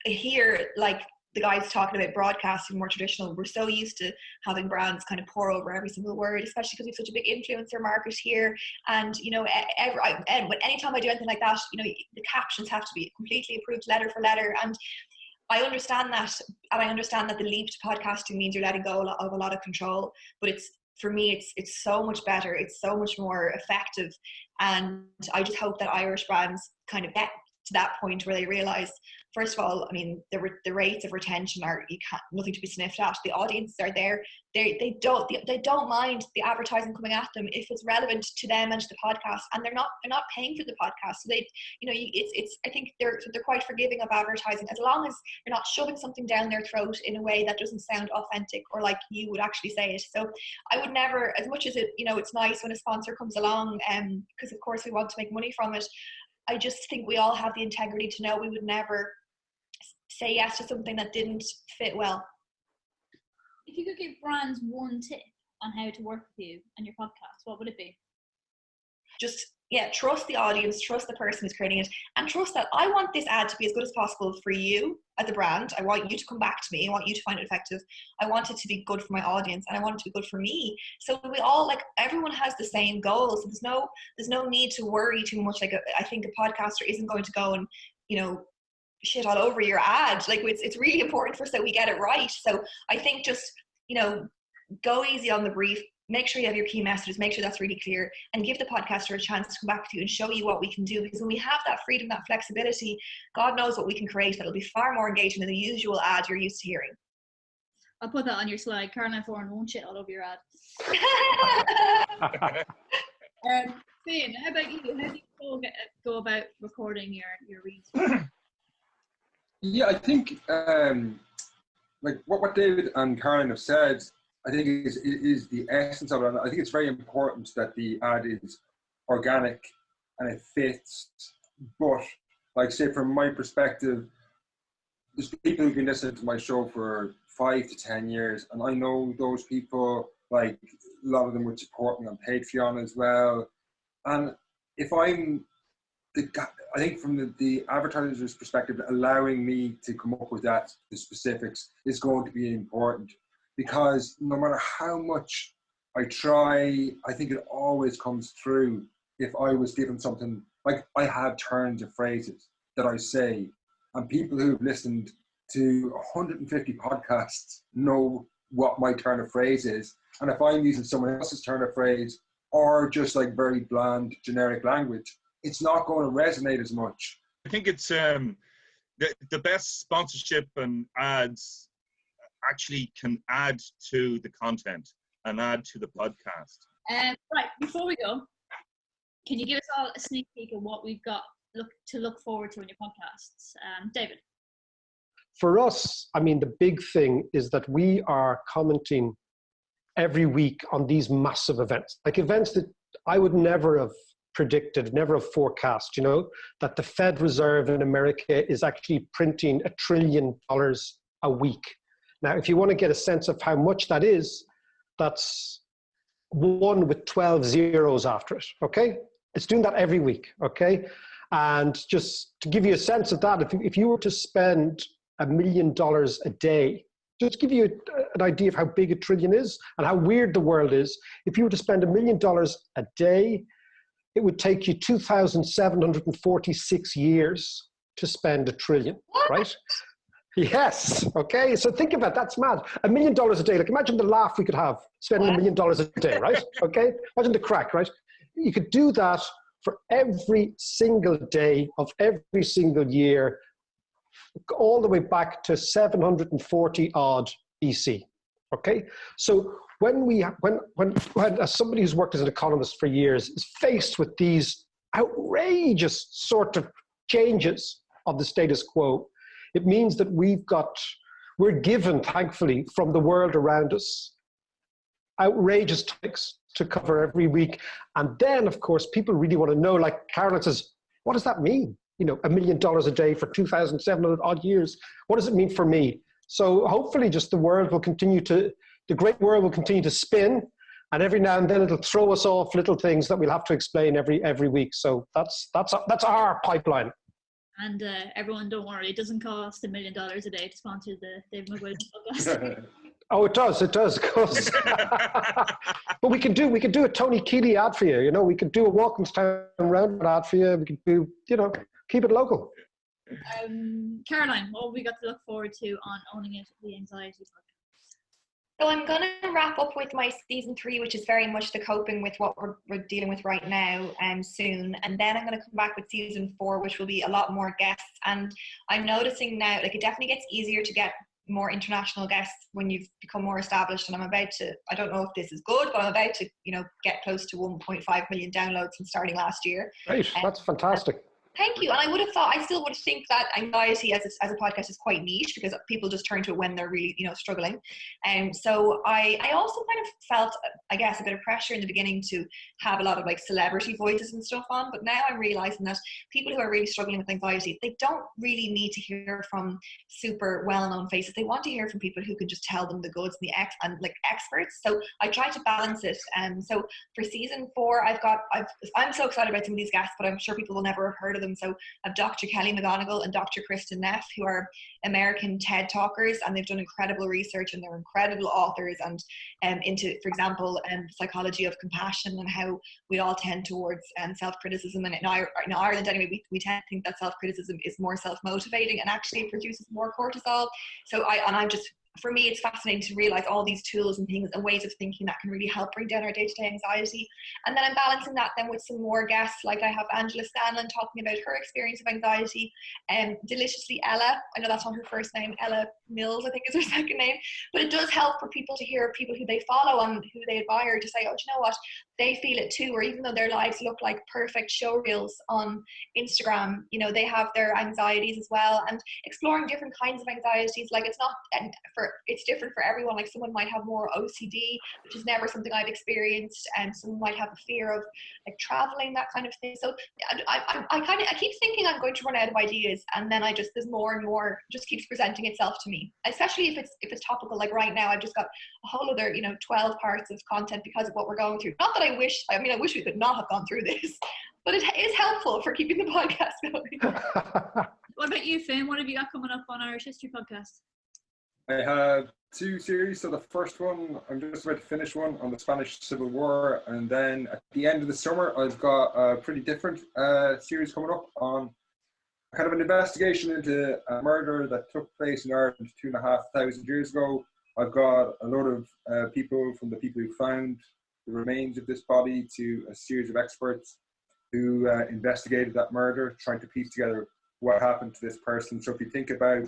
here, like, the guys talking about broadcasting more traditional, we're so used to having brands kind of pour over every single word, especially because we have such a big influencer market here. And, you know, anytime I do anything like that, you know, the captions have to be completely approved letter for letter. And I understand that. And I understand that the leap to podcasting means you're letting go of a lot of control. But for me, it's so much better. It's so much more effective. And I just hope that Irish brands kind of get to that point where they realize, first of all, I mean, the rates of retention are nothing to be sniffed at. The audiences are there. They don't mind the advertising coming at them if it's relevant to them and to the podcast, and they're not paying for the podcast. So they, you know, I think they're quite forgiving of advertising, as long as you're not shoving something down their throat in a way that doesn't sound authentic or like you would actually say it. So I would never, as much as it's nice when a sponsor comes along, because of course we want to make money from it, I just think we all have the integrity to know we would never say yes to something that didn't fit well. If you could give brands one tip on how to work with you and your podcast, what would it be? Just, trust the audience, trust the person who's creating it, and trust that I want this ad to be as good as possible for you as a brand. I want you to come back to me. I want you to find it effective. I want it to be good for my audience, and I want it to be good for me. So we all, like, everyone has the same goals. So there's no need to worry too much. Like, I think a podcaster isn't going to go and, you know, shit all over your ad. Like, it's really important for us that we get it right. So I think just, you know, go easy on the brief. Make sure you have your key messages, make sure that's really clear, and give the podcaster a chance to come back to you and show you what we can do. Because when we have that freedom, that flexibility, God knows what we can create that'll be far more engaging than the usual ad you're used to hearing. I'll put that on your slide. Caroline Foran won't shit all over your ad. Finn, how about you? How do you go about recording your reads? Yeah, I think like what David and Caroline have said, I think is the essence of it. And I think it's very important that the ad is organic and it fits. But like, say, from my perspective, there's people who've been listening to my show for 5 to 10 years, and I know those people. Like, a lot of them would support me on Patreon as well. And if I think from the advertiser's perspective, allowing me to come up with the specifics is going to be important, because no matter how much I try, I think it always comes through. If I was given something, like, I have turns of phrases that I say, and people who've listened to 150 podcasts know what my turn of phrase is. And if I'm using someone else's turn of phrase, or just like very bland, generic language, it's not going to resonate as much. I think it's the best sponsorship and ads actually can add to the content and add to the podcast. Right, before we go, can you give us all a sneak peek of what we've got to look forward to in your podcasts? David? For us, I mean, the big thing is that we are commenting every week on these massive events, like events that I would never have predicted, never have forecast, you know, that the Fed Reserve in America is actually printing $1 trillion a week. Now, if you want to get a sense of how much that is, that's 1 with 12 zeros after it, okay? It's doing that every week, okay? And just to give you a sense of that, if you were to spend $1 million a day, just to give you an idea of how big $1 trillion is and how weird the world is, if you were to spend $1 million a day, it would take you 2,746 years to spend $1 trillion, right? Yes, okay, so think about that's mad. $1 million a day, like imagine the laugh we could have spending $1 million a day, right? Okay, imagine the crack, right? You could do that for every single day of every single year, all the way back to 740 odd BC. Okay, so when as somebody who's worked as an economist for years is faced with these outrageous sort of changes of the status quo, it means that we're given, thankfully, from the world around us, outrageous topics to cover every week. And then, of course, people really want to know, like Caroline says, what does that mean? You know, $1 million a day for 2,700 odd years. What does it mean for me? So hopefully just the great world will continue to spin, and every now and then it'll throw us off little things that we'll have to explain every week. So that's our pipeline. And everyone, don't worry, it doesn't cost $1 million a day to sponsor the David McWilliams podcast. Oh, it does. It does. But we can do a Tony Keeley ad for you. You know, we could do a Walkinstown roundabout ad for you. We could do, you know, keep it local. Caroline, what have we got to look forward to on Owning It, the Anxiety podcast? So I'm going to wrap up with my season 3, which is very much the coping with what we're dealing with right now soon. And then I'm going to come back with season 4, which will be a lot more guests. And I'm noticing now, like, it definitely gets easier to get more international guests when you've become more established. And I'm about to, I don't know if this is good, but I'm about to, you know, get close to 1.5 million downloads from starting last year. Great, that's fantastic. Thank you. And I would have thought, I still would think that anxiety as a podcast is quite niche, because people just turn to it when they're really, you know, struggling. And so I also kind of felt, I guess, a bit of pressure in the beginning to have a lot of like celebrity voices and stuff on. But now I'm realizing that people who are really struggling with anxiety, they don't really need to hear from super well-known faces. They want to hear from people who can just tell them the goods and like experts. So I try to balance it. So for season 4, I'm so excited about some of these guests, but I'm sure people will never have heard of them. So I've Dr. Kelly McGonigal and Dr. Kristen Neff, who are American TED talkers, and they've done incredible research, and they're incredible authors, and into, for example, psychology of compassion and how we all tend towards self-criticism. And in Ireland anyway, we tend to think that self-criticism is more self-motivating and actually produces more cortisol. So for me, it's fascinating to realize all these tools and things and ways of thinking that can really help bring down our day-to-day anxiety. And then I'm balancing that then with some more guests. Like I have Angela Stanlin talking about her experience of anxiety, and Deliciously Ella, I know that's not her first name, Ella Mills, I think is her second name, but it does help for people to hear people who they follow and who they admire to say, oh, do you know what, they feel it too, or even though their lives look like perfect show reels on Instagram, you know, they have their anxieties as well. And exploring different kinds of anxieties, like it's different for everyone. Like someone might have more OCD, which is never something I've experienced, and someone might have a fear of like traveling, that kind of thing. So I keep thinking I'm going to run out of ideas, and then there's more and more just keeps presenting itself to me, especially if it's topical. Like right now I've just got a whole other 12 parts of content because of what we're going through. Not that I wish we could not have gone through this, but it is helpful for keeping the podcast going. What about you, Finn? What have you got coming up on Irish History Podcast? I have 2 series. So the first one, I'm just about to finish one on the Spanish Civil War. And then at the end of the summer, I've got a pretty different series coming up on kind of an investigation into a murder that took place in Ireland 2,500 years ago. I've got a lot of people, from the people who found the remains of this body to a series of experts who investigated that murder, trying to piece together what happened to this person. So if you think about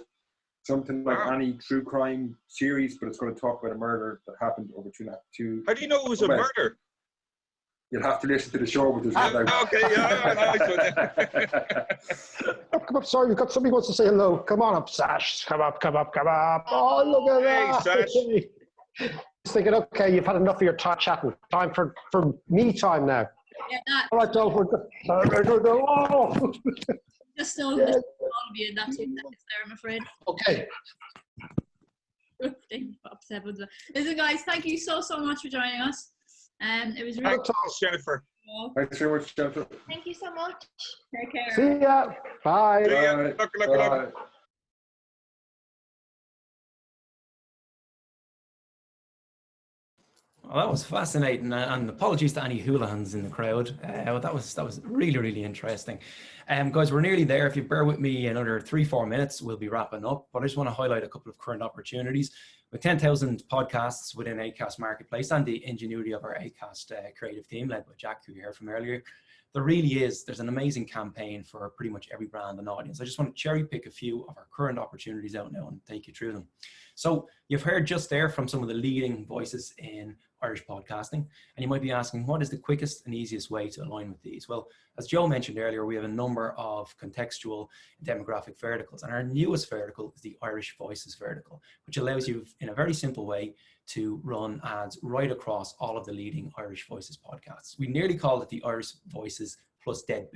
something like any true crime series, but it's going to talk about a murder that happened over two. How do you know it was a murder? You'll have to listen to the show, but there's okay, yeah, Come up, sorry, we've got somebody who wants to say hello. Come on up, Sash. Come up. Oh, look at that. Hey, Sash. Just thinking, okay, you've had enough of your chatting. Time for me time now. Yeah, that. All right, Dolph. Oh. Just still all of you in that 2 seconds there, I'm afraid. Okay. Listen, guys, thank you so much for joining us. It was really Thanks, Jennifer. Thanks very much, Jennifer. Thank you so much. Take care. See ya. Bye. See ya. Look. Well, that was fascinating, and apologies to any hooligans in the crowd. That was really, really interesting. Guys, we're nearly there. If you bear with me another 3-4 minutes, we'll be wrapping up. But I just want to highlight a couple of current opportunities. With 10,000 podcasts within Acast Marketplace and the ingenuity of our Acast creative team, led by Jack, who you heard from earlier, there's an amazing campaign for pretty much every brand and audience. I just want to cherry pick a few of our current opportunities out now and take you through them. So you've heard just there from some of the leading voices in Irish podcasting, and you might be asking, what is the quickest and easiest way to align with these? Well, as Joe mentioned earlier, we have a number of contextual demographic verticals, and our newest vertical is the Irish Voices vertical, which allows you in a very simple way to run ads right across all of the leading Irish Voices podcasts. We nearly called it the Irish Voices plus Des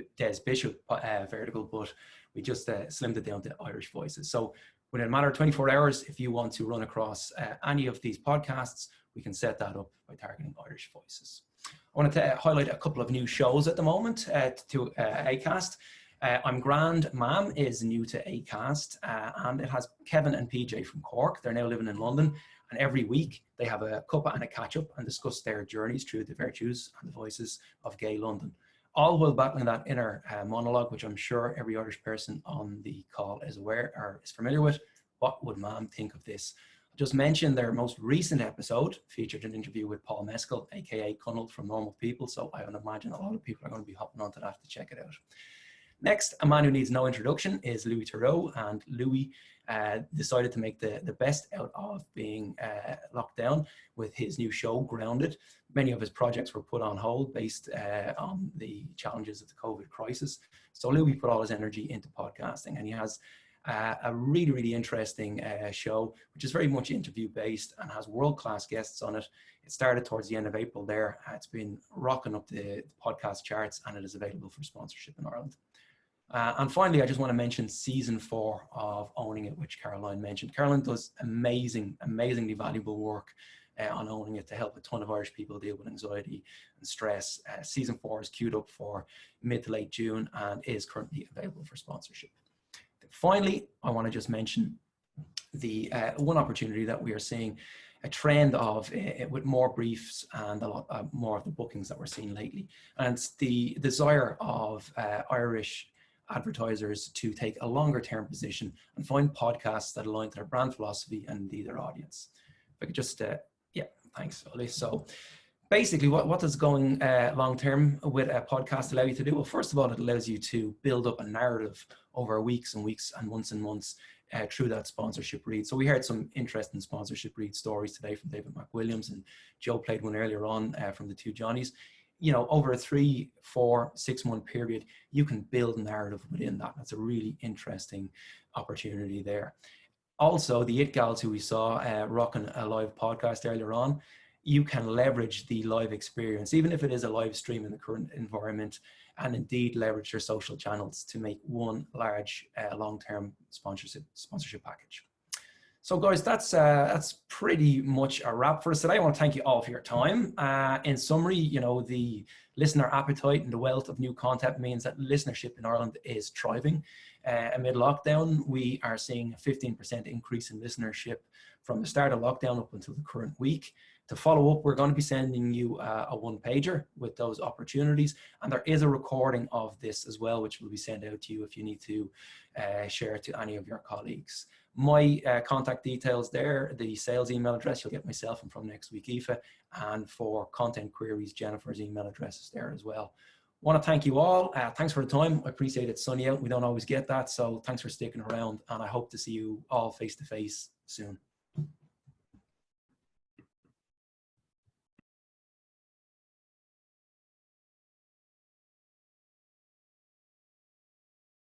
Bishop vertical, but we just slimmed it down to Irish Voices. So within a matter of 24 hours, if you want to run across any of these podcasts, we can set that up by targeting Irish Voices. I wanted to highlight a couple of new shows at the moment to Acast. I'm Grand. Mam is new to Acast, and it has Kevin and PJ from Cork. They're now living in London, and every week they have a cuppa and a catch-up and discuss their journeys through the virtues and the voices of gay London. All while battling that inner monologue, which I'm sure every Irish person on the call is aware or is familiar with. What would Mam think of this? I just mentioned their most recent episode featured an interview with Paul Mescal, aka Cunnell from Normal People, so I would imagine a lot of people are going to be hopping onto that to check it out. Next, a man who needs no introduction is Louis Theroux, and Louis decided to make the best out of being locked down with his new show, Grounded. Many of his projects were put on hold based on the challenges of the COVID crisis. So Louis put all his energy into podcasting, and he has a really, really interesting show, which is very much interview based and has world-class guests on it. It started towards the end of April there. It's been rocking up the podcast charts, and it is available for sponsorship in Ireland. And finally, I just want to mention season 4 of Owning It, which Caroline mentioned. Caroline does amazingly valuable work on Owning It to help a ton of Irish people deal with anxiety and stress. Season 4 is queued up for mid to late June and is currently available for sponsorship. Finally, I want to just mention the one opportunity that we are seeing a trend of with more briefs and a lot more of the bookings that we're seeing lately. And it's the desire of Irish advertisers to take a longer term position and find podcasts that align to their brand philosophy and indeed their audience. If I could just, yeah, thanks, Ollie. So basically what does going long term with a podcast allow you to do? Well, first of all, it allows you to build up a narrative over weeks and weeks and months through that sponsorship read. So we heard some interesting sponsorship read stories today from David McWilliams, and Joe played one earlier on from the two Johnnies. You know, over a 3, 4, 6 month period, you can build a narrative within that. That's a really interesting opportunity there. Also, the It Gals who we saw rocking a live podcast earlier on, you can leverage the live experience, even if it is a live stream in the current environment, and indeed leverage your social channels to make one large long-term sponsorship package. So guys, that's pretty much a wrap for us today. I want to thank you all for your time. In summary, you know, the listener appetite and the wealth of new content means that listenership in Ireland is thriving. Amid lockdown, we are seeing a 15% increase in listenership from the start of lockdown up until the current week. To follow up, we're going to be sending you a one-pager with those opportunities, and there is a recording of this as well, which will be sent out to you if you need to share it to any of your colleagues. My contact details there, the sales email address, you'll get myself and from next week, Aoife, and for content queries, Jennifer's email address is there as well. I want to thank you all. Thanks for the time. I appreciate it. Sunny out. We don't always get that. So thanks for sticking around, and I hope to see you all face to face soon.